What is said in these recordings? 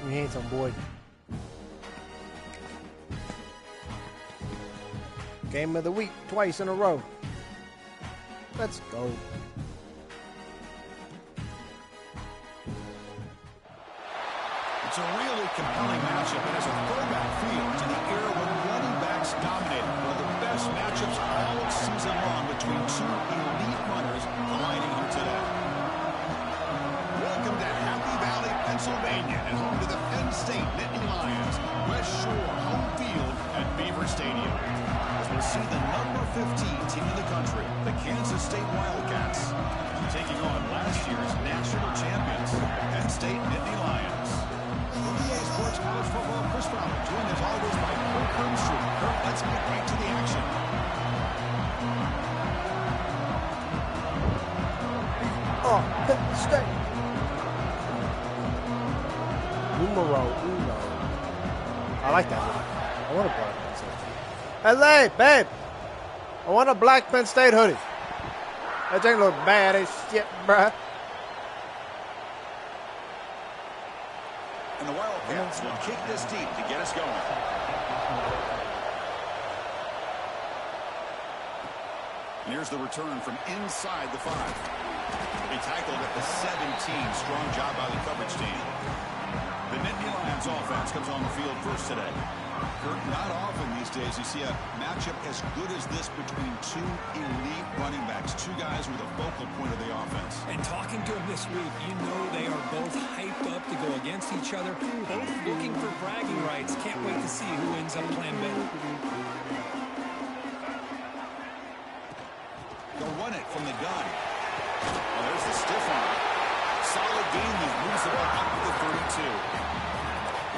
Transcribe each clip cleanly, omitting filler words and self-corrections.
You handsome boy. Game of the week twice in a row. Let's go. It's a really compelling matchup. It has a throwback feel to the era when running backs dominated. One of the best matchups all season long between two elite runners aligning here today. Welcome to Happy Valley, Pennsylvania, and home to the Penn State Nittany Lions. West Shore home field at Beaver Stadium. As we'll see the number 15 team in the country, the Kansas State Wildcats, taking on last year's national champions, Penn State Nittany Lions. NBA Sports College Football, Chris Fowler, joined as always by Kirk Hermstrom. Kirk, let's get right to the action. Oh, Penn State. Numero uno. I like that. I want a black Penn State. Hey, babe. I want a black Penn State hoodie. That thing look bad as shit, bruh. And the Wildcats will kick this deep to get us going. And here's the return from inside the 5. He tackled at the 17. Strong job by the coverage team. The Nittany Lions offense comes on the field first today. Kurt, not often these days you see a matchup as good as this between two elite running backs, two guys with a focal point of the offense. And talking to them this week, you know they are both hyped up to go against each other, both looking for bragging rights. Can't wait to see who ends up playing better. They'll run it from the gun. Oh, there's the stiff arm. Solid game move, moves the ball up to the 32.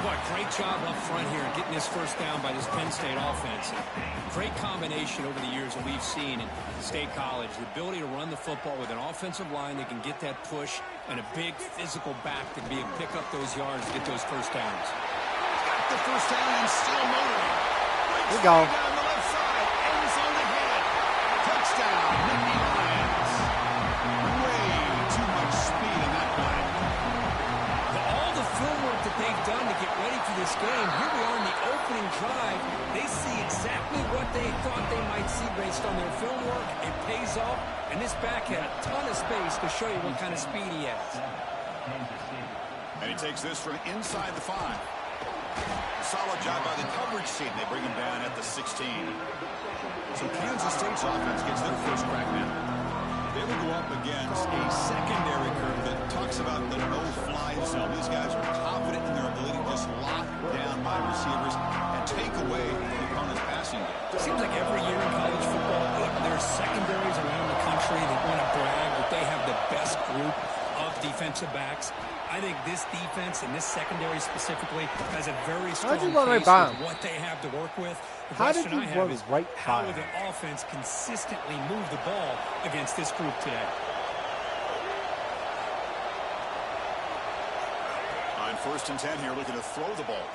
Boy, great job up front here getting this first down by this Penn State offense. Great combination over the years that we've seen in State College. The ability to run the football with an offensive line that can get that push and a big physical back to be able to pick up those yards to get those first downs. Got the first down and still motoring. Here we go. Down the left side. End zone ahead. Touchdown, Nittany Lions. Way too much speed in that play. All the film work that they've done to get ready for this game, here we are in the opening drive. They see exactly what they thought they might see based on their film work. It pays off, and this back had a ton of space to show you what kind of speed he has. And he takes this from inside the 5. Solid job by the coverage team. They bring him down at the 16. So Kansas State's offense gets their first crack now. They will go up against a secondary curve that talks about the no-fly zone. These guys are confident in their ability to just lock down by receivers and take away the opponent's passing game. Seems like every year in college football, there's secondaries around the country that want to brag that they have the best group of defensive backs. I think this defense and this secondary specifically has a very strong case with what they have to work with. The question I have is how will the offense consistently move the ball against this group today? On 1st and 10 here, looking to throw the ball.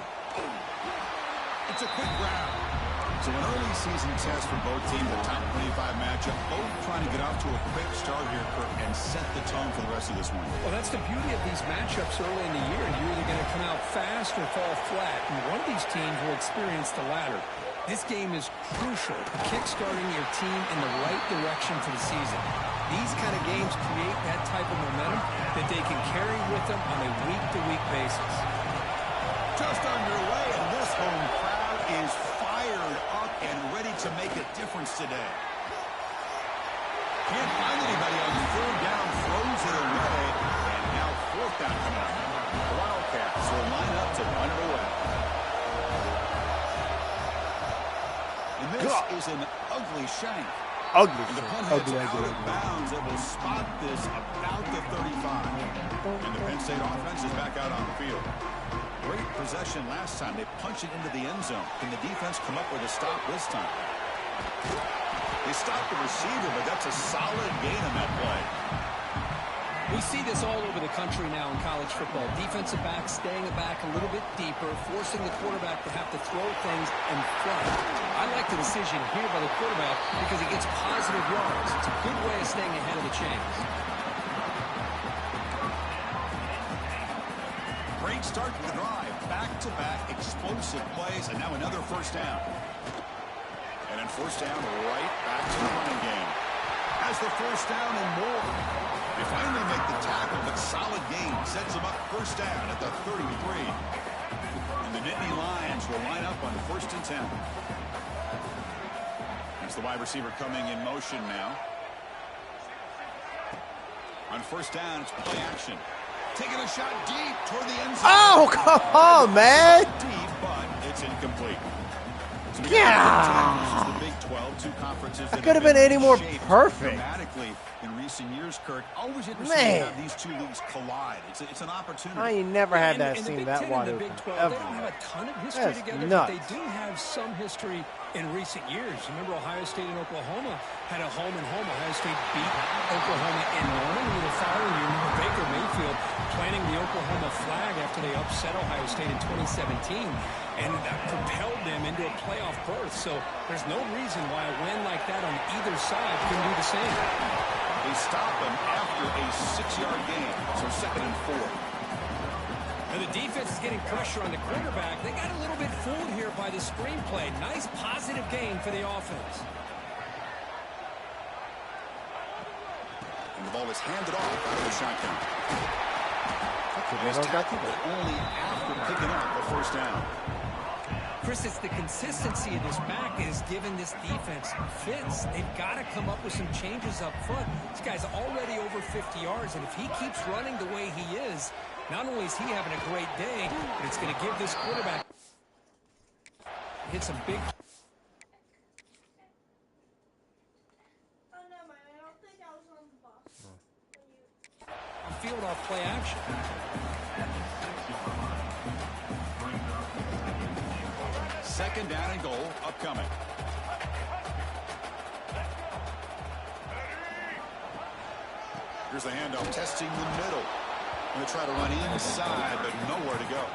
It's a quick grab. So an early season test for both teams, the top 25 matchup, both trying to get off to a quick start here, Kirk, and set the tone for the rest of this one. Well, that's the beauty of these matchups early in the year. You're either going to come out fast or fall flat, and one of these teams will experience the latter. This game is crucial to kickstarting your team in the right direction for the season. These kind of games create that type of momentum that they can carry with them on a week-to-week basis. Just underway, and this home crowd is fired up and ready to make a difference today. Can't find anybody on 3rd down, throws it away, and now 4th down coming up. The Wildcats will line up to run it away. And this is an ugly shank. Ugly. And the punt heads out of bounds. It will spot this about the 35. And the Penn State offense is back out on the field. Great possession last time. They punch it into the end zone. Can the defense come up with a stop this time? They stopped the receiver, but that's a solid gain on that play. We see this all over the country now in college football. Defensive backs staying back a little bit deeper, forcing the quarterback to have to throw things in front. I like the decision here by the quarterback because it gets positive yards. It's a good way of staying ahead of the chains. Great great start to the drive. Back-to-back explosive plays, and now another first down. And then first down, right back to the running game. Has the first down and more. They finally make the tackle, but solid gain sets them up first down at the 33. And the Nittany Lions will line up on 1st and 10. As the wide receiver coming in motion now. On first down, it's play action. Taking a shot deep toward the end zone. Oh, come on, man. Deep, but it's incomplete. So Yeah. the Big 12, two conferences that could have been any more shaped perfect. Dramatically in recent years, Kurt. Always interesting Man. to have these two leagues collide. It's an opportunity. I ain't never had that In the scene Big that 10 wide and the open. Big 12, Ever. they don't have a ton of history That's together, nuts. but they do have some history in recent years. Remember Ohio State and Oklahoma had a home-and-home. Ohio State beat Oklahoma in Norman. And the following year, remember Baker Mayfield planting the Oklahoma flag after they upset Ohio State in 2017. And that propelled them into a playoff berth. So there's no reason why a win like that on either side couldn't do the same. They stop him after a 6-yard gain. So 2nd and 4. And the defense is getting pressure on the quarterback. They got a little bit fooled here by the screenplay. Nice positive gain for the offense. And the ball is handed off out of the shotgun. He's Tackled, but only after picking up the first down. Chris, it's the consistency of this back that has given this defense fits. They've got to come up with some changes up front. This guy's already over 50 yards, and if he keeps running the way he is, not only is he having a great day, but it's going to give this quarterback hit some big. Field off play action. Second down and goal upcoming. Here's the handoff, testing the middle. Going to try to run inside, but nowhere to go.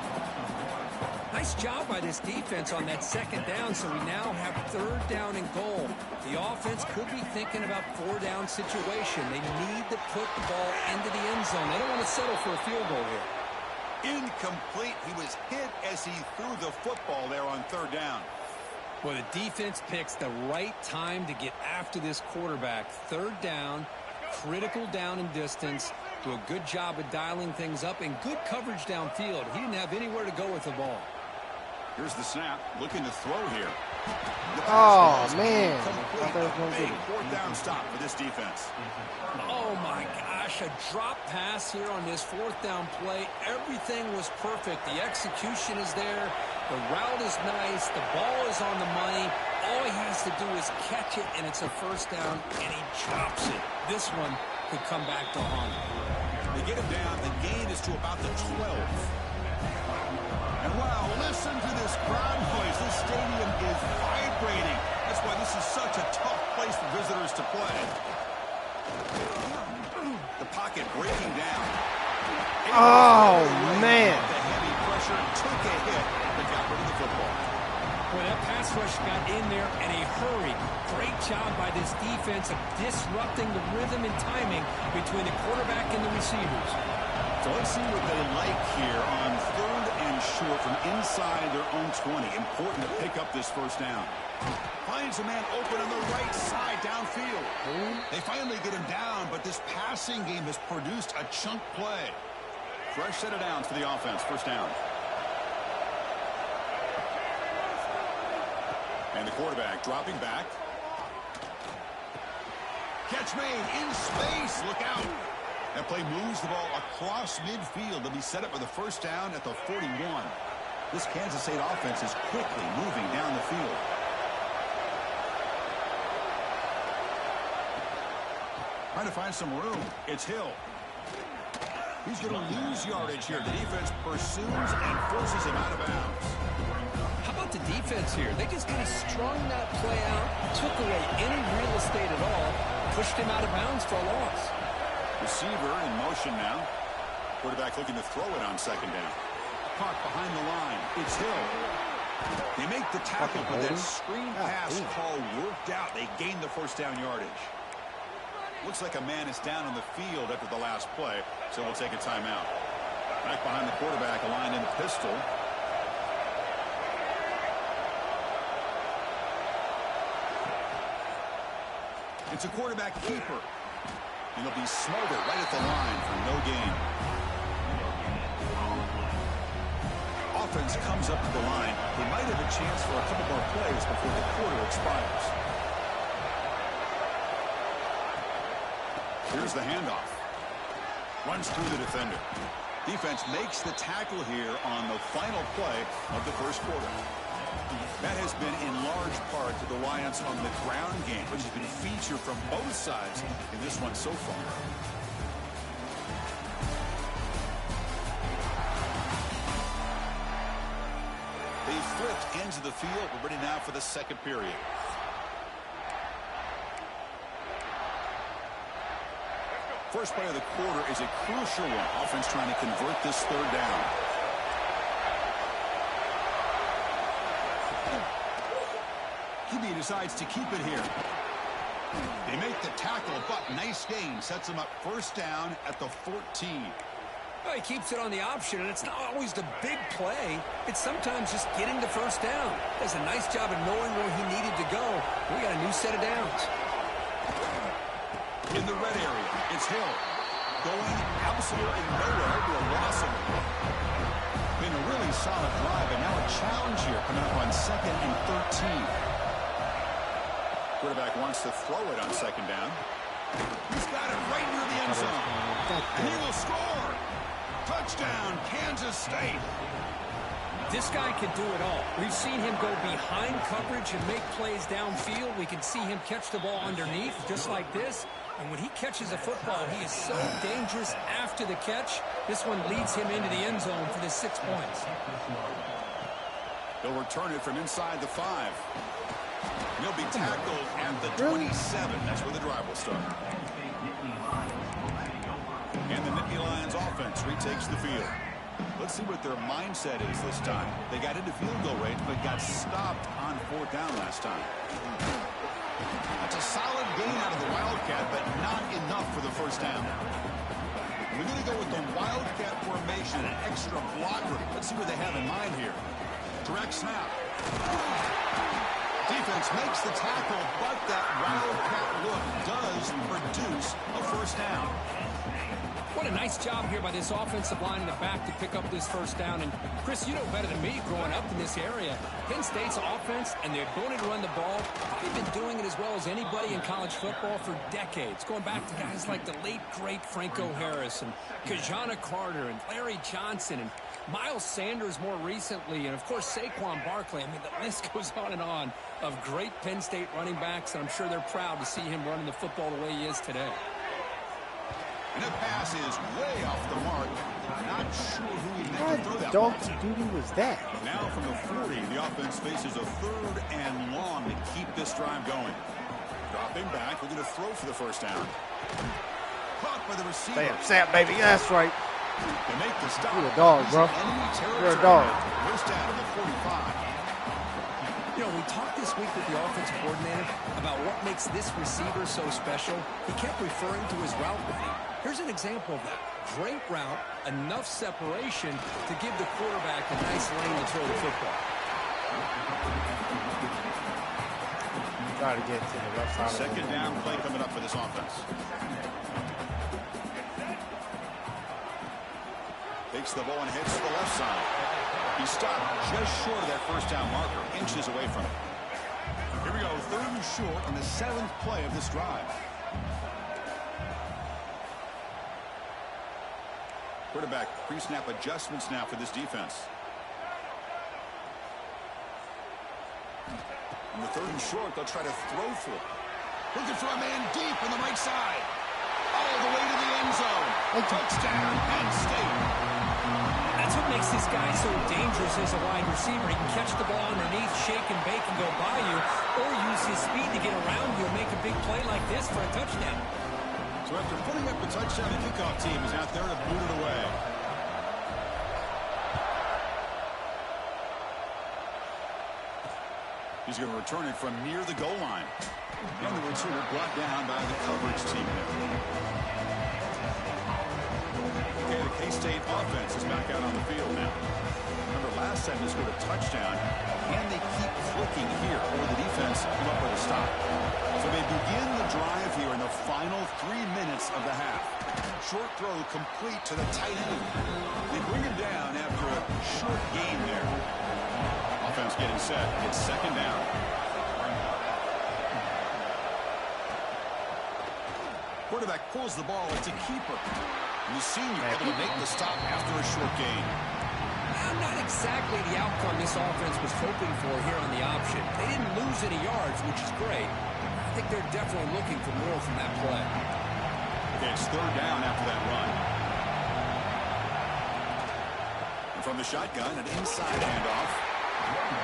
Nice job by this defense on that second down, so we now have 3rd down and goal. The offense could be thinking about 4-down situation. They need to put the ball into the end zone. They don't want to settle for a field goal here. Incomplete. He was hit as he threw the football there on 3rd down. Well, the defense picks the right time to get after this quarterback. 3rd down, critical down and distance. Do a good job of dialing things up and good coverage downfield. He didn't have anywhere to go with the ball. Here's the snap, looking to throw here. Oh, man. Big 4th down stop for this defense. Oh, my gosh, a drop pass here on this 4th down play. Everything was perfect. The execution is there. The route is nice. The ball is on the money. All he has to do is catch it, and it's a 1st down, and he drops it. This one could come back to haunt him. They get him down. The gain is to about the 12. And wow, listen to this crowd noise. This stadium is vibrating. That's why this is such a tough place for visitors to play. The pocket breaking down. Oh, man. The heavy pressure took a hit, but got rid of the football. Well, that pass rush got in there in a hurry. Great job by this defense of disrupting the rhythm and timing between the quarterback and the receivers. So let's see what they like here on 3rd and short from inside their own 20. Important to pick up this 1st down. Finds a man open on the right side downfield. They finally get him down, but this passing game has produced a chunk play. Fresh set of downs for the offense. 1st down. And the quarterback dropping back. Catch made in space. Look out. That play moves the ball across midfield. They'll be set up for the 1st down at the 41. This Kansas State offense is quickly moving down the field. Trying to find some room. It's Hill. He's going to lose yardage here. The defense pursues and forces him out of bounds. How about the defense here? They just kind of strung that play out, took away any real estate at all, pushed him out of bounds for a loss. Receiver in motion now. Quarterback looking to throw it on 2nd down. Caught behind the line. It's Hill. They make the tackle, but that screen pass call worked out. They gained the 1st down yardage. Looks like a man is down on the field after the last play, so we'll take a timeout. Back behind the quarterback, aligned in a pistol. It's a quarterback keeper. And he'll be smothered right at the line for no gain. Offense comes up to the line. They might have a chance for a couple more plays before the quarter expires. Here's the handoff. Runs through the defender. Defense makes the tackle here on the final play of the first quarter. That has been in large part to the reliance on the ground game, which has been featured from both sides in this one so far. They flipped ends of the field. We're ready now for the second period. First play of the quarter is a crucial one. Offense trying to convert this third down. QB decides to keep it here. They make the tackle, but nice gain. Sets them up first down at the 14. Well, he keeps it on the option, and it's not always the big play. It's sometimes just getting the first down. Does a nice job of knowing where he needed to go. We got a new set of downs. In the red area, it's Hill. Going absolutely nowhere to a loss of it. Been a really solid drive, and now a challenge here coming up on 2nd and 13. Quarterback wants to throw it on 2nd down. He's got it right near the end zone. And he will score. Touchdown, Kansas State. This guy can do it all. We've seen him go behind coverage and make plays downfield. We can see him catch the ball underneath, just like this. And when he catches a football, he is so dangerous after the catch. This one leads him into the end zone for the 6 points. They'll return it from inside the 5. He'll be tackled at the 27. That's where the drive will start. And the Nittany Lions offense retakes the field. Let's see what their mindset is this time. They got into field goal range, but got stopped on 4th down last time. That's a solid gain out of the Wildcat, but not enough for the first down. We're going to go with the Wildcat formation, an extra blocker. Let's see what they have in mind here. Direct snap. Defense makes the tackle, but that Wildcat look does produce a first down. What a nice job here by this offensive line in the back to pick up this first down. And, Chris, you know better than me growing up in this area. Penn State's offense and their ability to run the ball, probably been doing it as well as anybody in college football for decades. Going back to guys like the late, great Franco Harris and Kajana Carter and Larry Johnson and Miles Sanders more recently. And, of course, Saquon Barkley. I mean, the list goes on of great Penn State running backs. And I'm sure they're proud to see him running the football the way he is today. And the pass is way off the mark. Not sure who he meant to throw that ball. What dog duty was that? Now from the 40, the offense faces a 3rd and long to keep this drive going. Dropping back, we're going to throw for the first down. Caught by the receiver. Stay upset, baby. That's right. They make the stop. You're a dog, bro. You're a dog. First down to the 45. You know, we talked this week with the offensive coordinator about what makes this receiver so special. He kept referring to his route running. Here's an example of that. Great route, enough separation to give the quarterback a nice lane to throw the football. Try to get to the left side. Second down play coming up for this offense. Takes the ball and heads to the left side. He stopped just short of that first down marker, inches away from it. Here we go, 3rd and short on the 7th play of this drive. Quarterback pre-snap adjustments now for this defense. On the 3rd and short, they'll try to throw for it. Looking for a man deep on the right side. All the way to the end zone. Touchdown, Penn State. That's what makes this guy so dangerous as a wide receiver. He can catch the ball underneath, shake and bake and go by you, or use his speed to get around you and make a big play like this for a touchdown. So after putting up the touchdown, the kickoff team is out there to boot it away. He's going to return it from near the goal line. And the return brought down by the coverage team. Okay, the K-State offense is back out on the field now. Remember, last time they scored a touchdown. Can they keep clicking here, or the defense come up with a stop? So they begin the drive here in the final 3 minutes of the half. Short throw complete to the tight end. They bring him down after a short gain there. Offense getting set. It's second down. Quarterback pulls the ball. It's a keeper. And the senior able to make the stop after a short gain. Not exactly the outcome this offense was hoping for here on the option. They didn't lose any yards, which is great. I think they're definitely looking for more from that play. Okay, it's third down after that run. And from the shotgun, an inside handoff.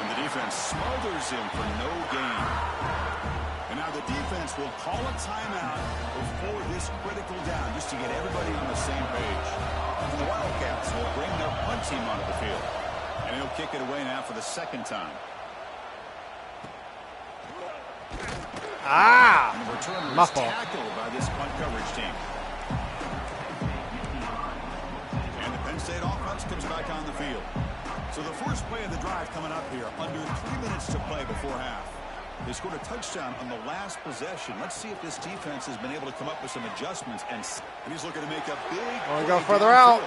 And the defense smothers him for no gain. And now the defense will call a timeout before this critical down, just to get everybody on the same page. And the Wildcats will bring their punt team onto the field. And he'll kick it away now for the second time. Ah! And the returner My is fault. tackled by this punt coverage team. And the Penn State offense comes back on the field. So the first play of the drive coming up here, under 3 minutes to play before half. They scored a touchdown on the last possession. Let's see if this defense has been able to come up with some adjustments. And he's looking to make a big Want to go further out.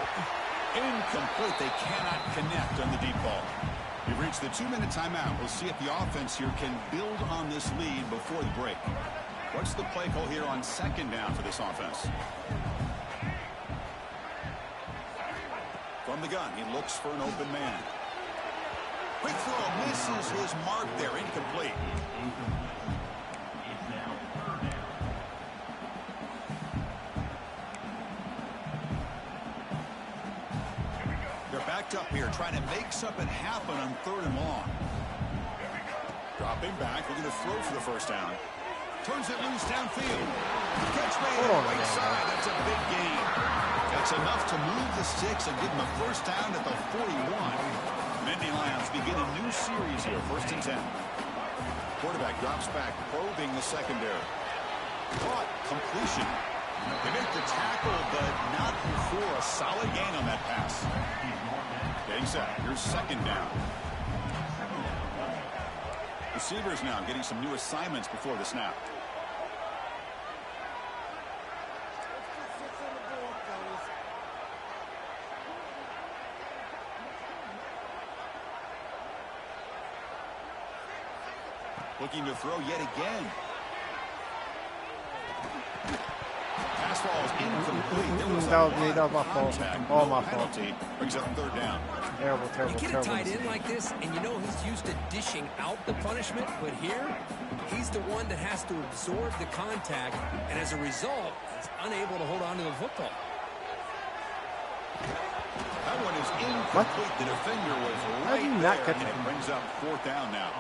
Incomplete. They cannot connect on the deep ball. We've reached the 2-minute timeout. We'll see if the offense here can build on this lead before the break. What's the play call here on second down for this offense? From the gun, he looks for an open man. Quick throw, misses his mark there, incomplete. They're backed up here, trying to make something happen on third and long. Dropping back, looking to throw for the first down. Turns it loose downfield. Catch made on the right side. That's a big gain. That's enough to move the sticks and give them a first down at the 41. Nittany Lions begin a new series here, 1st and 10. Quarterback drops back, probing the secondary. Caught, completion. They make the tackle, but not before a solid gain on that pass. Getting set. Here's second down. Receivers now getting some new assignments before the snap. Looking to throw yet again. Pass ball is incomplete. That was my fault. All my fault. Brings up third down. Terrible, terrible, You get terrible. a tight end like this, and you know he's used to dishing out the punishment, but here, he's the one that has to absorb the contact, and as a result, he's unable to hold on to the football. That one is incomplete. The defender was right there, and it brings up fourth down now.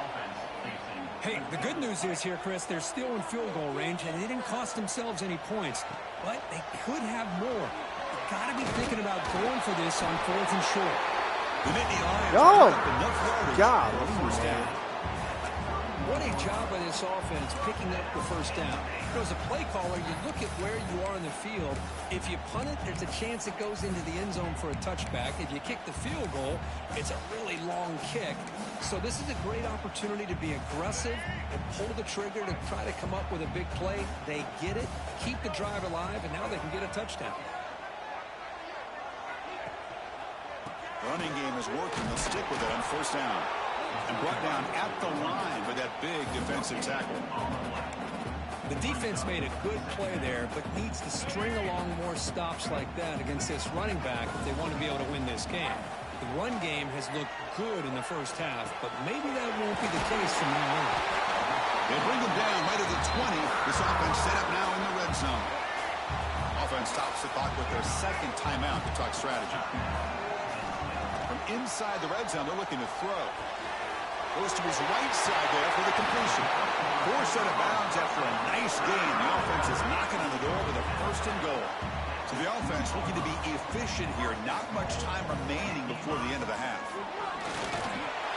Hey, the good news is here, Chris, they're still in field goal range, and they didn't cost themselves any points, but they could have more. You've got to be thinking about going for this on 4th and short. The Nittany Lions have enough God, for a first down. What a job by this offense picking up the first down. You know, as a play caller, you look at where you are in the field. If you punt it, there's a chance it goes into the end zone for a touchback. If you kick the field goal, it's a really long kick. So this is a great opportunity to be aggressive and pull the trigger to try to come up with a big play. They get it, keep the drive alive, and now they can get a touchdown. Running game is working. They'll stick with it on first down. And brought down at the line with that big defensive tackle. The defense made a good play there, but needs to string along more stops like that against this running back if they want to be able to win this game. The run game has looked good in the first half, but maybe that won't be the case from now on. They bring them down right at the 20. This offense set up now in the red zone. Offense stops the clock with their second timeout to talk strategy. From inside the red zone, they're looking to throw. Goes to his right side there for the completion. Forced out of bounds after a nice gain. The offense is knocking on the door with a 1st and goal. So the offense looking to be efficient here. Not much time remaining before the end of the half.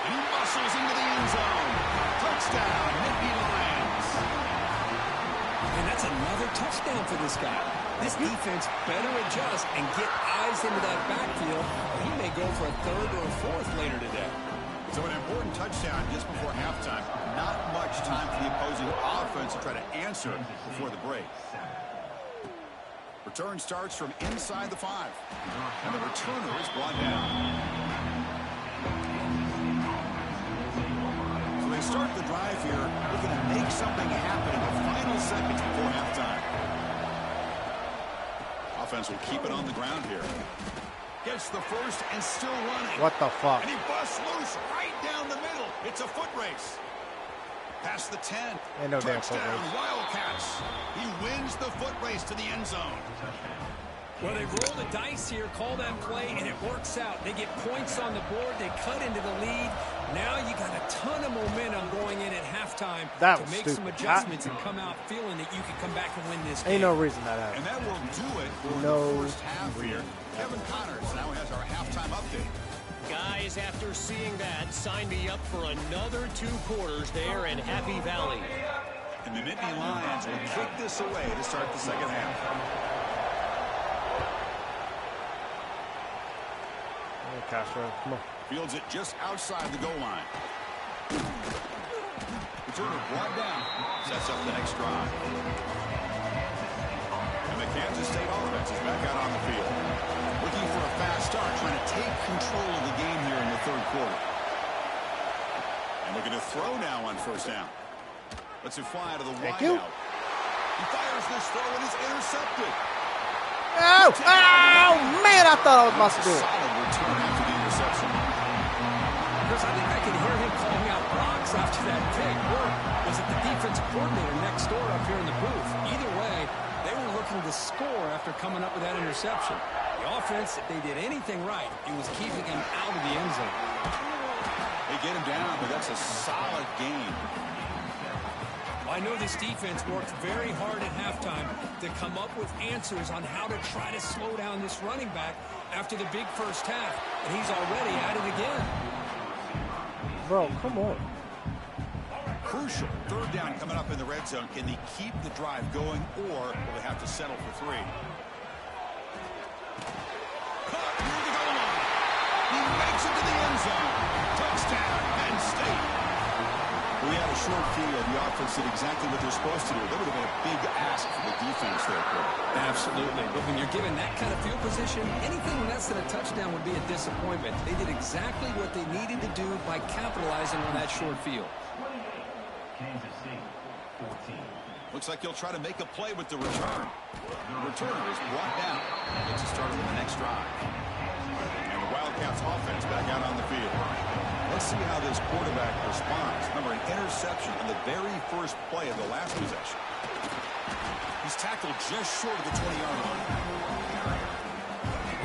And he muscles into the end zone. Touchdown, Nittany Lions. And that's another touchdown for this guy. This defense better adjust and get eyes into that backfield, or he may go for a third or a fourth later today. So an important touchdown just before halftime. Not much time for the opposing offense to try to answer before the break. Return starts from inside the 5. And the returner is brought down. So they start the drive here, looking to make something happen in the final seconds before halftime. Offense will keep it on the ground here. Gets the first and still running. What the fuck? And he busts loose right down the middle. It's a foot race. Past the 10. Ain't no damn foot Touchdown, race. Wildcats. He wins the foot race to the end zone. Well, they roll the dice here, call that play, and it works out. They get points on the board. They cut into the lead. Now you got a ton of momentum going in at halftime That to was make stupid. some adjustments and come out feeling that you can come back and win this game. Ain't no reason that And happened. that will do it for No the first half here. Kevin Connors now has our halftime update. Guys, after seeing that, sign me up for another 2 quarters there in Happy Valley. And the Nittany Lions will kick this away to start the second half. Hey, Castro, come on. Fields it just outside the goal line. Returner brought down. Sets up the next drive. And the Kansas State offense is back out on the field. Looking for a fast start, trying to take control of the game here in the third quarter. And looking to throw now on first down. Lets it fly out of the Thank wide you. out. He fires this throw and it's intercepted. Oh, oh, man, I thought I was about to do it. Solid return after the interception. Chris, I think I can hear him calling out blocks after that pick. Or was it the defensive coordinator next door up here in the booth? Either way, they were looking to score after coming up with that interception. The offense, if they did anything right, it was keeping him out of the end zone. They get him down, but that's a solid game. I know this defense worked very hard at halftime to come up with answers on how to try to slow down this running back after the big first half, and he's already at it again. Bro, come on. Crucial. Third down coming up in the red zone. Can they keep the drive going, or will they have to settle for 3? Caught near the goal line. He makes it to the end zone. Touchdown, Penn State. We had a short field. The offense did exactly what they're supposed to do. That would have been a big ask for the defense there, Cole. Absolutely. But when you're given that kind of field position, anything less than a touchdown would be a disappointment. They did exactly what they needed to do by capitalizing on that short field. Looks like he'll try to make a play with the return. The returner is brought down. Gets it started on the next drive. And the Wildcats offense back out on the field. Let's see how this quarterback responds. Remember, an interception on the very first play of the last possession. He's tackled just short of the 20-yard line.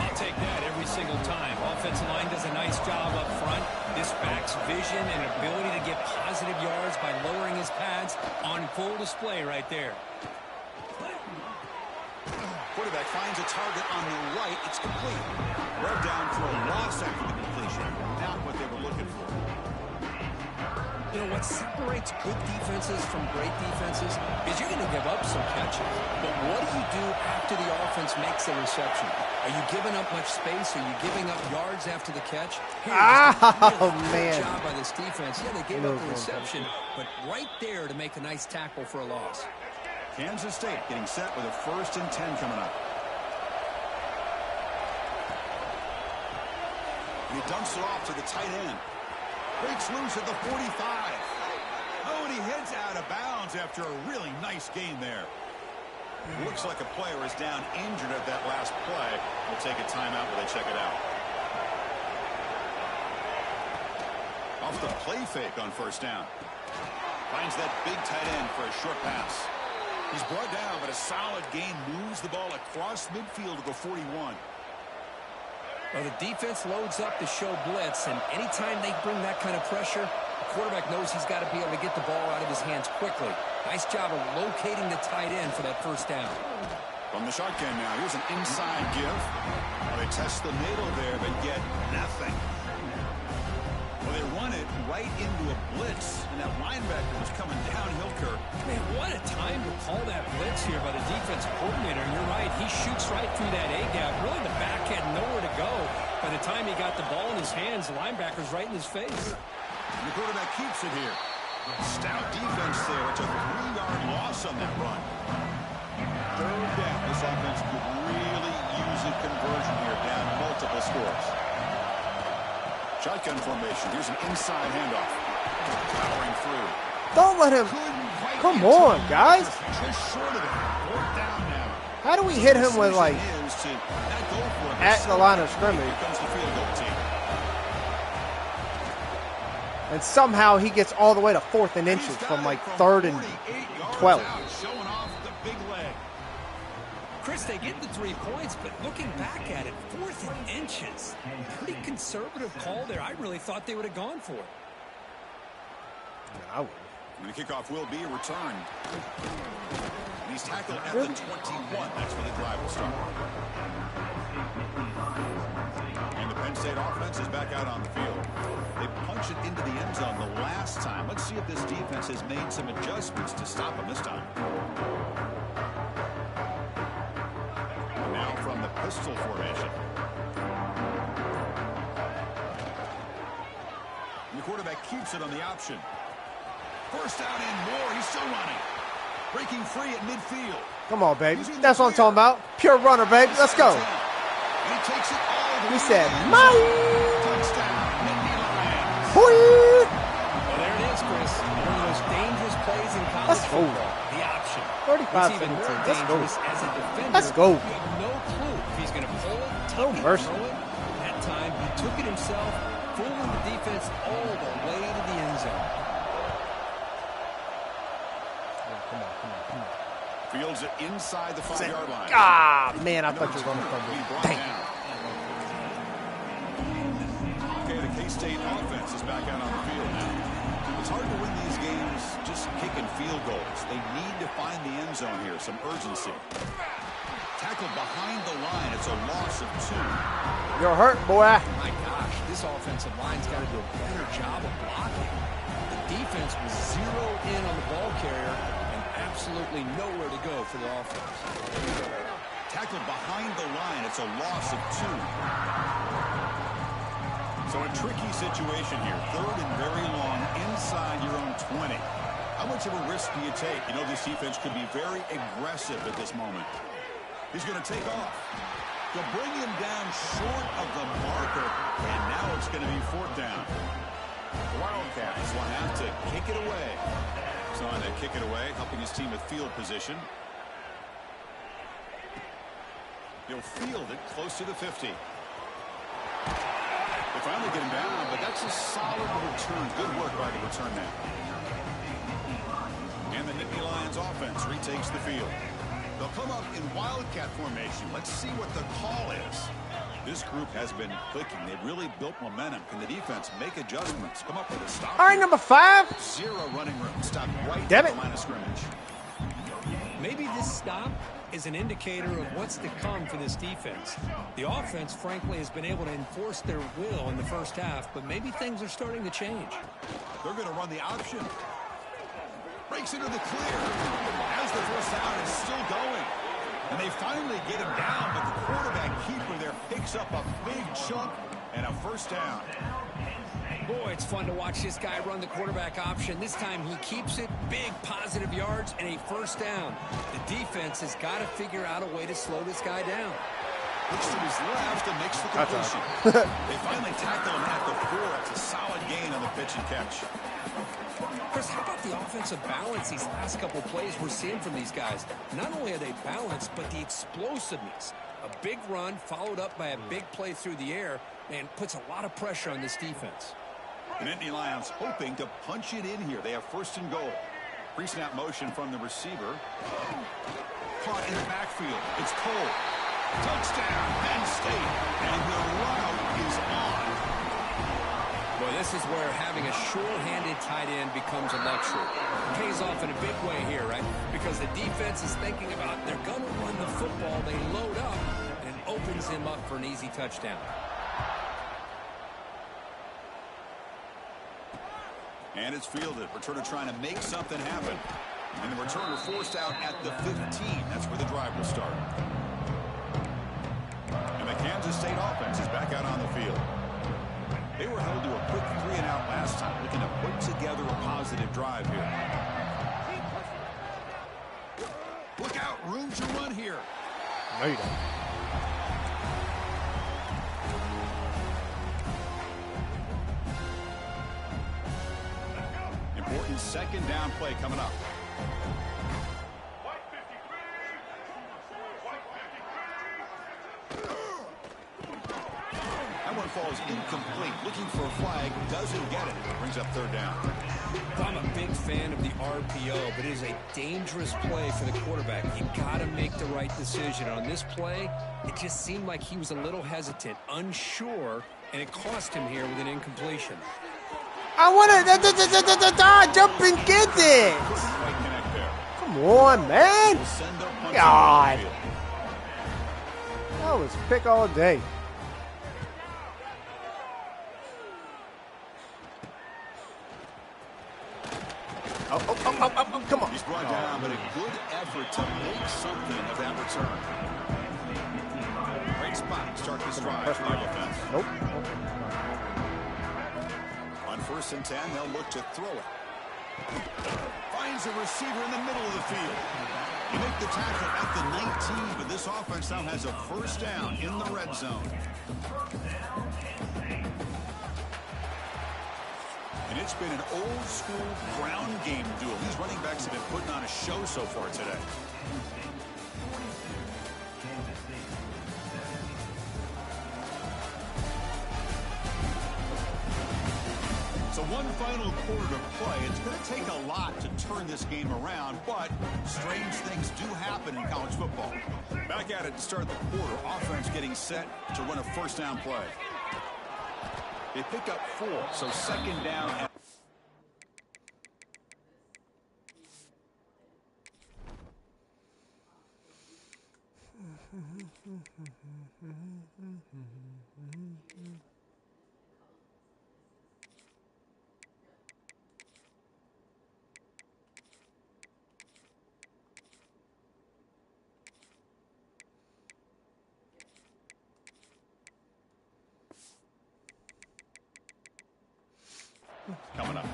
I'll take that every single time. Offensive line does a nice job up front. This back's vision and ability to get positive yards by lowering his pads on full display right there. Quarterback finds a target on the right. It's complete. We're down for a loss after the completion. Not what they were looking for. You know, what separates good defenses from great defenses is you're going to give up some catches. But what do you do after the offense makes a reception? Are you giving up much space? Are you giving up yards after the catch? Here, man. Good job by this defense. Yeah, they gave up the reception, but right there to make a nice tackle for a loss. Kansas State getting set with a 1st and 10 coming up. And he dumps it off to the tight end. Breaks loose at the 45. Oh, and he heads out of bounds after a really nice game there. Looks like a player is down injured at that last play. We'll take a timeout while they check it out. Off the play fake on first down. Finds that big tight end for a short pass. He's brought down, but a solid gain moves the ball across midfield to the 41. Well, the defense loads up to show blitz, and anytime they bring that kind of pressure, the quarterback knows he's got to be able to get the ball out of his hands quickly. Nice job of locating the tight end for that first down. From the shotgun now, here's an inside give. Well, they test the middle there, but get nothing. Well, they run it right into a blitz, and that linebacker was coming downhill, Kirk. Man, what a time to call that blitz here by the defensive coordinator. And you're right, he shoots right through that A-gap. Really, the back had nowhere to go. By the time he got the ball in his hands, the linebacker's right in his face. And the quarterback keeps it here. Stout defense there. It's a 3-yard loss on that run. Third down. This offense could really use a conversion here, down multiple scores. Shotgun formation. Here's an inside handoff. Powering through. Don't let him. Come on, guys. Just short of it. Fourth down now. How do we hit him with, like, at the line of scrimmage? And somehow he gets all the way to 4th and inches from, like, 3rd and 12. Showing off the big leg. Chris, they get the 3 points, but looking back at it, 4th and inches. Pretty conservative call there. I really thought they would have gone for it. I would. And the kickoff will be returned. He's tackled at the 21. That's where the drive will start. And the Penn State offense is back out on the field. They punched it into the end zone the last time. Let's see if this defense has made some adjustments to stop them this time. And now from the pistol formation. And the quarterback keeps it on the option. First down and more. He's still running. Breaking free at midfield. Come on, baby. That's what I'm talking about. Pure runner, baby. Let's go. And he takes it all the way. He said, "Mine." Touchdown, Nittany Lions. Whee! Well, there it is, Chris. One of those dangerous plays in college Let's go. football. The option. 35 It's even seconds. more Let's go. dangerous as a defender. Let's go. You have no clue if he's going to pull it, No tuck it, mercy. throw it. That time, he took it himself, fooling the defense all the way to the end zone. Come on. Fields it inside the 5-yard line. Ah, man, I thought you were going to fumble. Dang. Okay, the K-State offense is back out on the field now. It's hard to win these games just kicking field goals. They need to find the end zone here, some urgency. Tackled behind the line. It's a loss of 2. You're hurt, boy. My gosh, this offensive line's got to do a better job of blocking. The defense was zeroed in on the ball carrier and absolutely nowhere to go for the offense. Tackled behind the line. It's a loss of 2. So a tricky situation here. 3rd and very long inside your own 20. How much of a risk do you take? You know, this defense could be very aggressive at this moment. He's going to take off. They'll bring him down short of the marker, and now it's going to be 4th down. The Wildcats will have to kick it away. So on that kick it away, helping his team with field position. He'll field it close to the 50. They finally get him down, but that's a solid return. Good work by the return man. And the Nittany Lions offense retakes the field. They'll come up in Wildcat formation. Let's see what the call is. This group has been clicking. They've really built momentum. Can the defense make adjustments? Come up with a stop. All right, number 5. 0 running room. Stop right Damn at it. the line of scrimmage. Maybe this stop is an indicator of what's to come for this defense. The offense, frankly, has been able to enforce their will in the first half, but maybe things are starting to change. They're going to run the option. Breaks into the clear. As the first down is still going. And they finally get him down, but the quarterback keeper there picks up a big chunk and a first down. Boy, it's fun to watch this guy run the quarterback option. This time he keeps it, big positive yards, and a first down. The defense has got to figure out a way to slow this guy down. Looks to his left and makes the completion. They finally tackle him at the 4. It's a solid gain on the pitch and catch. Chris, how about the offensive balance these last couple plays we're seeing from these guys? Not only are they balanced, but the explosiveness. A big run followed up by a big play through the air and puts a lot of pressure on this defense. The Nittany Lions hoping to punch it in here. They have 1st and goal. Pre-snap motion from the receiver. Caught in the backfield. It's Cole. Touchdown, Penn State. And the route is on. Boy, this is where having a sure-handed tight end becomes a luxury. It pays off in a big way here, right? Because the defense is thinking about they're going to run the football. They load up and opens him up for an easy touchdown. And it's fielded. Returner trying to make something happen. And the returner forced out at the 15. That's where the drive will start. And the Kansas State offense is back out on the field. They were held to a quick 3-and-out last time, looking to put together a positive drive here. Look out, room to run here. No, you don't. Important second down play coming up. That one falls incomplete. Looking for a flag, doesn't get it. Brings up third down. I'm a big fan of the RPO, but it is a dangerous play for the quarterback. You got to make the right decision. On this play, it just seemed like he was a little hesitant, unsure, and it cost him here with an incompletion. I want to jump and get it. Come on, man. God. That was pick all day. Oh, come on. He's brought down, but a good effort to make something of that return. Great spot to start this drive for the offense. Nope. On 1st and 10, they'll look to throw it. Finds a receiver in the middle of the field. You make the tackle at the 19, but this offense now has a first down in the red zone. And it's been an old-school ground game duel. These running backs have been putting on a show so far today. So one final quarter to play. It's going to take a lot to turn this game around, but strange things do happen in college football. Back at it to start the quarter. Offense getting set to run a first down play. They pick up 4, so second down. Coming up.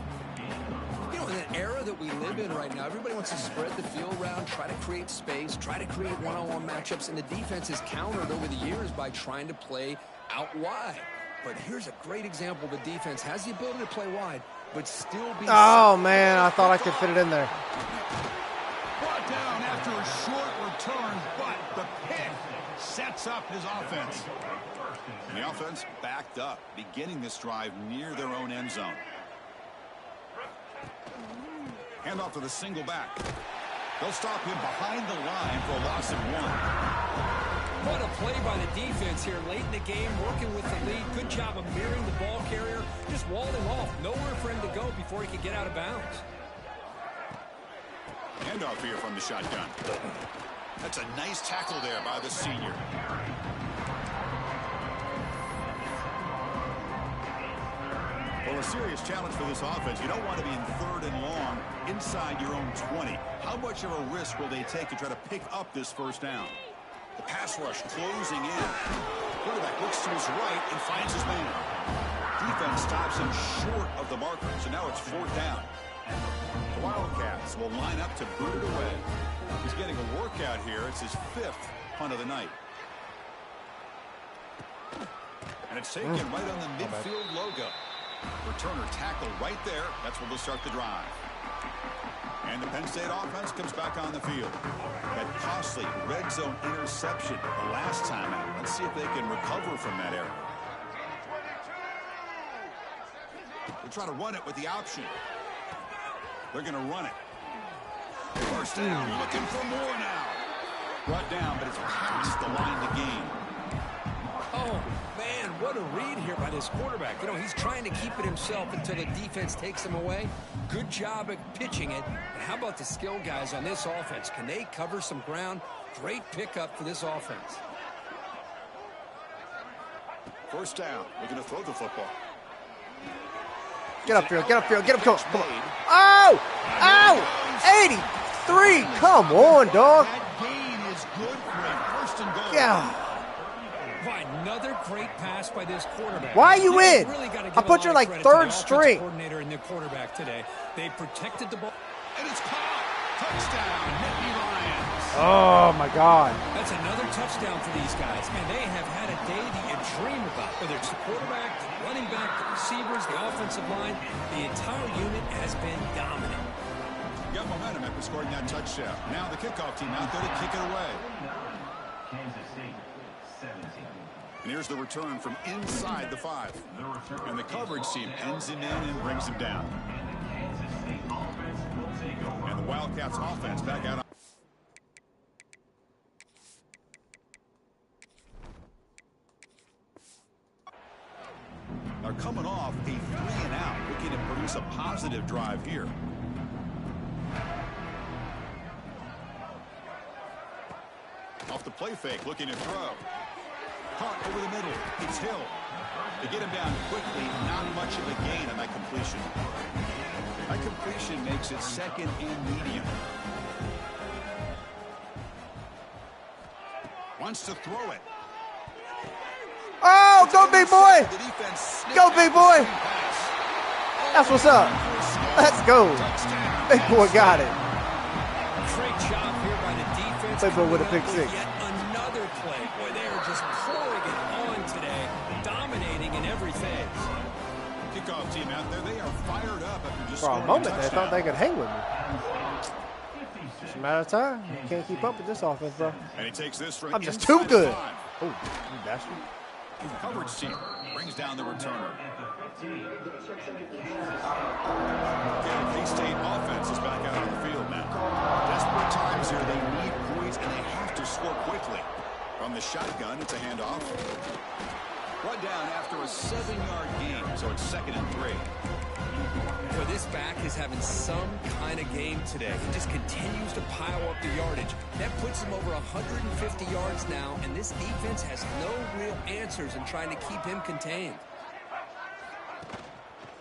You know, in an era that we live in right now, everybody wants to spread the field around, try to create space, try to create one-on-one matchups, and the defense has countered over the years by trying to play out wide. But here's a great example. The defense has the ability to play wide, but still be... Oh, man, I thought I could fit it in there. Brought down after a short return, but the pick sets up his offense. And the offense backed up, beginning this drive near their own end zone. Handoff to the single back. They'll stop him behind the line for a loss of 1. What a play by the defense here late in the game, working with the lead. Good job of mirroring the ball carrier. Just walled him off. Nowhere for him to go before he could get out of bounds. Handoff here from the shotgun. That's a nice tackle there by the senior. Well, a serious challenge for this offense. You don't want to be in 3rd and long inside your own 20. How much of a risk will they take to try to pick up this first down? The pass rush closing in. Quarterback looks to his right and finds his man. Defense stops him short of the marker, so now it's 4th down. The Wildcats will line up to boot it away. He's getting a workout here. It's his 5th punt of the night. And it's taken right on the midfield logo. Returner tackle right there. That's where they'll start the drive. And the Penn State offense comes back on the field. That costly red zone interception the last time out. Let's see if they can recover from that error. They'll try to run it with the option. They're going to run it. First down, looking for more now. Brought down, but it's past the line to gain. Oh, man, what a read here by this quarterback. You know, he's trying to keep it himself until the defense takes him away. Good job at pitching it. And how about the skill guys on this offense? Can they cover some ground? Great pickup for this offense. First down. We're going to throw the football. Get upfield. Get upfield. Get upfield. Come on. Oh! Ow! 83. Come on, dog. That gain is good for a first and goal. Yeah. Another great pass by this quarterback. Why are you in? Really I put you like third string. Coordinator and the quarterback today. They protected the ball. And it's caught. Touchdown, Nittany Lions. Oh, my God. That's another touchdown for these guys. Man, they have had a day that you dream about. Whether it's the quarterback, the running back, the receivers, the offensive line, the entire unit has been dominant. Got momentum after scoring that touchdown. Now the kickoff team out there to kick it away. And here's the return from inside the 5. And the coverage team ends him in and brings him down. And the Wildcats offense back out. They're coming off a 3-and-out, looking to produce a positive drive here. Off the play fake, looking to throw. Caught over the middle. It's Hill. They get him down quickly. Not much of a gain on that completion. That completion makes it second and medium. Wants to throw it. Oh, go big boy. Go big boy. That's what's up. Let's go. Big boy got it. Great job here by the defense. Big boy with a pick six. Yet another play. Boy, they are just pouring it on today, dominating in every phase. Kickoff team out there, they are fired up after just For a scoring moment, a they thought touchdown. they could hang with me. It's a matter of time. You can't keep up with this offense, bro. And he takes this from I'm just inside too good. the 5. Oh, you bastard. Coverage team brings down the returner. K-State offense is back out on the field now. Desperate times here. They need points, and they have to score quickly. From the shotgun, it's a handoff. Brought down after a 7-yard gain, so it's 2nd and 3. Well, this back is having some kind of game today. He just continues to pile up the yardage. That puts him over 150 yards now, and this defense has no real answers in trying to keep him contained.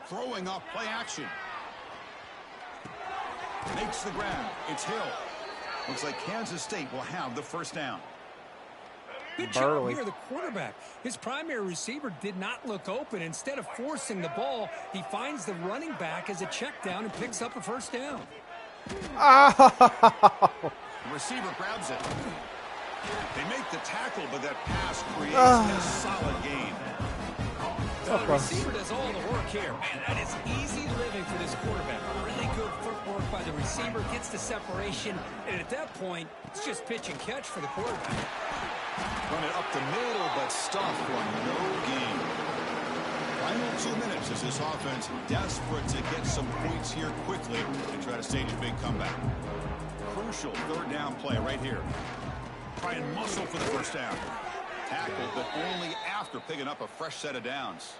Throwing off play action. Makes the grab. It's Hill. Looks like Kansas State will have the first down. Good job here, the quarterback. His primary receiver did not look open. Instead of forcing the ball, he finds the running back as a check down and picks up a first down. Oh. The receiver grabs it. They make the tackle, but that pass creates a solid gain. The receiver does all the work here. Man, that is easy living for this quarterback. Really good footwork by the receiver, gets the separation, and at that point, it's just pitch and catch for the quarterback. Run it up the middle, but stopped for no gain. Final 2 minutes as this offense desperate to get some points here quickly and try to stage a big comeback. Crucial 3rd down play right here. Try and muscle for the first down. Tackled, but only after picking up a fresh set of downs.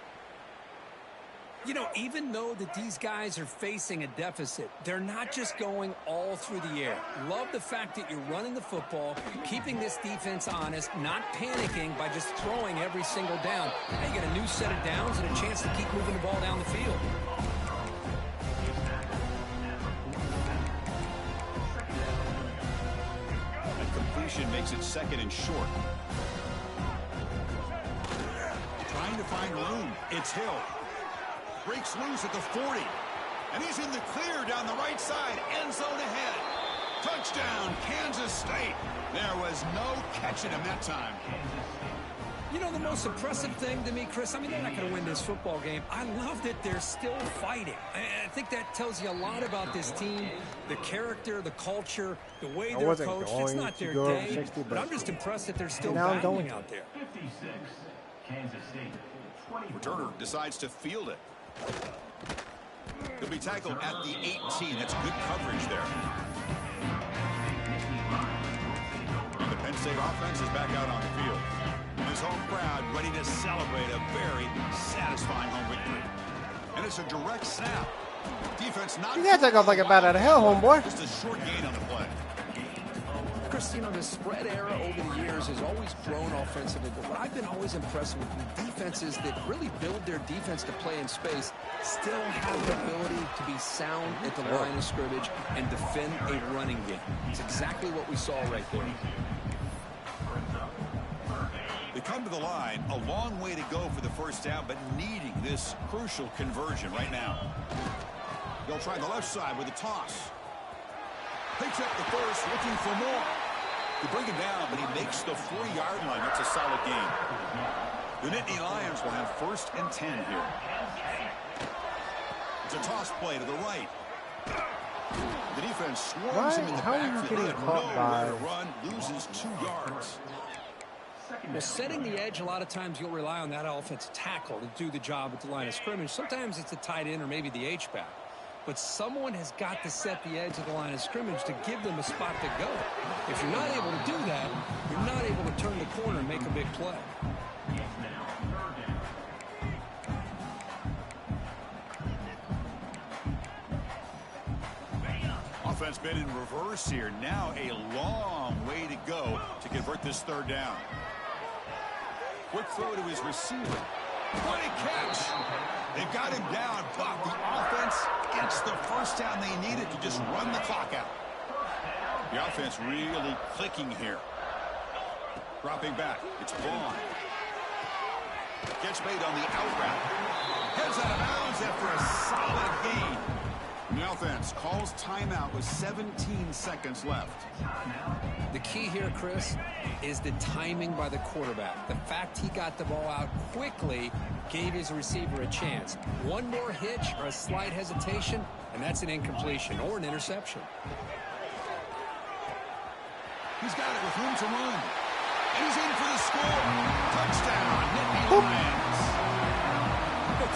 You know, even though that these guys are facing a deficit, they're not just going all through the air. Love the fact that you're running the football, keeping this defense honest, not panicking by just throwing every single down. Now you get a new set of downs and a chance to keep moving the ball down the field. That completion makes it 2nd and short. Trying to find room. It's Hill. Breaks loose at the 40. And he's in the clear down the right side. End zone ahead. Touchdown, Kansas State. There was no catching him that time. You know, the most impressive thing to me, Chris, I mean, they're not going to win this football game. I love that they're still fighting. I think that tells you a lot of this team, the character, the culture, the way they're coached. It's not their day, 60, but I'm just impressed that they're still now battling out there. 56, Kansas State. Returner decides to field it. He'll be tackled at the 18. That's good coverage there. And the Penn State offense is back out on the field. His home crowd ready to celebrate a very satisfying home victory. And it's a direct snap. Defense not... You gotta take off like a bat out of hell, homeboy. Just a short gain on the play. Chris, you know, the spread era over the years has always grown offensively, but what I've been always impressed with defenses that really build their defense to play in space still have the ability to be sound at the line of scrimmage and defend a running game. It's exactly what we saw right there. They come to the line, a long way to go for the first down, but needing this crucial conversion right now. They'll try the left side with a toss. Picks up the first, looking for more. They bring him down, but he makes the 4-yard line. That's a solid gain. The Nittany Lions will have 1st and 10 here. It's a toss play to the right. The defense swarms him in the backfield. Nowhere to run, loses 2 yards. Well, setting the edge, a lot of times you'll rely on that offensive tackle to do the job at the line of scrimmage. Sometimes it's a tight end or maybe the H-back. But someone has got to set the edge of the line of scrimmage to give them a spot to go. If you're not able to do that, you're not able to turn the corner and make a big play. Offense been in reverse here. Now a long way to go to convert this 3rd down. Quick throw to his receiver. What a catch! They've got him down, but the offense gets the first down they needed to just run the clock out. The offense really clicking here. Dropping back. It's Vaughn. Catch made on the out route. Heads out of bounds after a solid gain. The offense calls timeout with 17 seconds left. The key here, Chris, is the timing by the quarterback. The fact he got the ball out quickly gave his receiver a chance. One more hitch or a slight hesitation, and that's an incompletion or an interception. He's got it with room to run. And he's in for the score. Touchdown, Nittany Lions.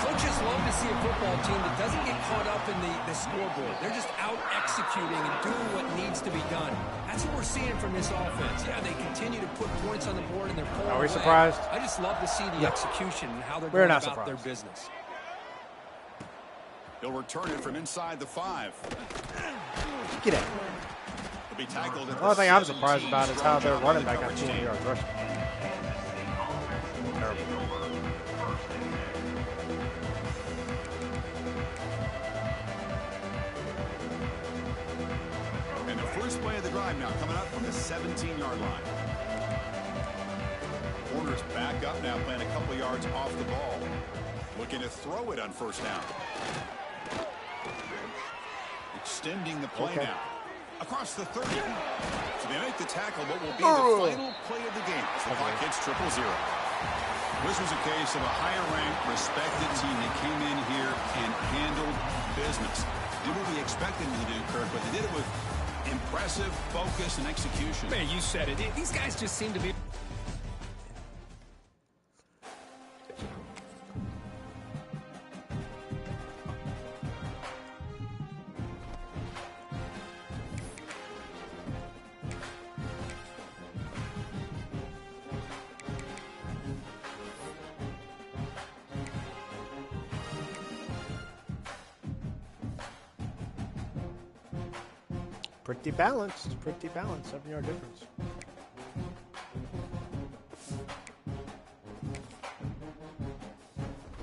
Coaches love to see a football team that doesn't get caught up in the scoreboard. They're just out executing and doing what needs to be done. That's what we're seeing from this offense. Yeah, they continue to put points on the board and they're pulling away. Are we surprised? I just love to see the execution and how they're We're going not about surprised. their business. He'll return it from inside the 5. Get it. He'll be tackled at The only thing I'm 17. surprised about is how their Strong running back coverage got 200 team. yards rushing. Terrible. And the first play of the drive now coming up from the 17-yard line. Corners back up now, playing a couple yards off the ball. Looking to throw it on 1st down. Extending the play now. Across the 30. So they make the tackle, but will be the final play of the game. As the clock hits 0-0. This was a case of a higher-ranked, respected team that came in here and handled business. Did what we expected them to do, Kirk, but they did it with impressive focus and execution. Man, you said it. These guys just seem to be... Pretty balanced. 7-yard difference.